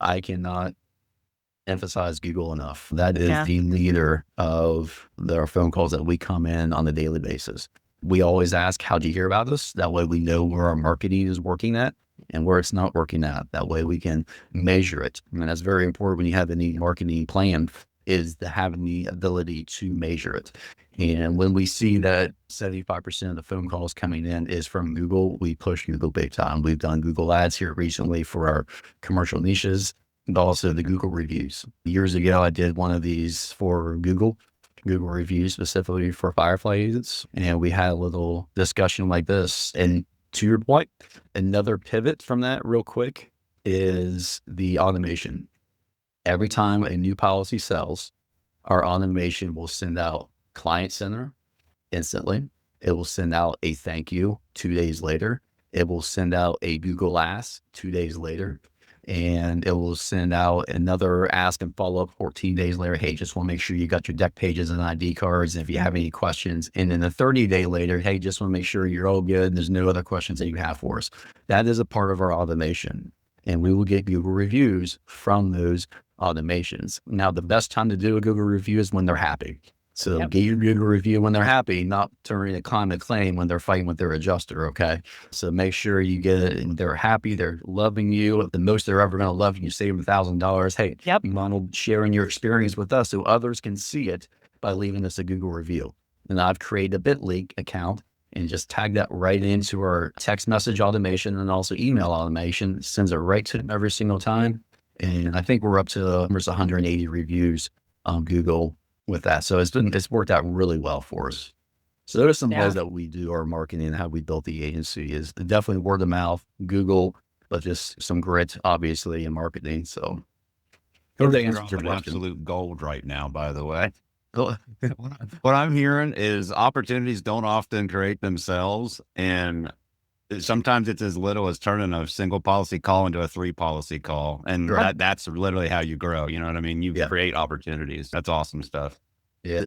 I cannot emphasize Google enough. That is Yeah. the leader of our phone calls that we come in on a daily basis. We always ask, how'd you hear about us? That way we know where our marketing is working at and where it's not working at. That way we can measure it. And that's very important when you have any marketing plan, is to having the ability to measure it. And when we see that 75% of the phone calls coming in is from Google, we push Google big time. We've done Google ads here recently for our commercial niches, and also the Google reviews. Years ago, I did one of these for Google reviews specifically for Firefly agents. And we had a little discussion like this. And to your point, another pivot from that real quick is the automation. Every time a new policy sells, our automation will send out Client Center instantly. It will send out a thank you 2 days later. It will send out a Google Ask 2 days later. And it will send out another ask and follow up 14 days later. Hey, just want to make sure you got your deck pages and ID cards. And if you have any questions, and then a 30-day later, hey, just want to make sure you're all good. There's no other questions that you have for us. That is a part of our automation. And we will get Google reviews from those automations. Now, the best time to do a Google review is when they're happy. So get your Google review when they're happy, not during a climate claim when they're fighting with their adjuster. Okay. So make sure you get it and they're happy. They're loving you. The most they're ever going to love you. Save them $1,000. Hey, you mind sharing your experience with us so others can see it by leaving us a Google review. And I've created a Bitly account and just tag that right into our text message automation and also email automation. It sends it right to them every single time. And I think we're up to almost 180 reviews on Google with that. So it's worked out really well for us. So those are some ways that we do our marketing and how we built the agency. Is definitely word of mouth, Google, but just some grit, obviously, in marketing. So you're absolute gold right now, by the way. What I'm hearing is opportunities don't often create themselves. And sometimes it's as little as turning a single policy call into a 3 policy call. And that's literally how you grow. You know what I mean? You create opportunities. That's awesome stuff. Yeah.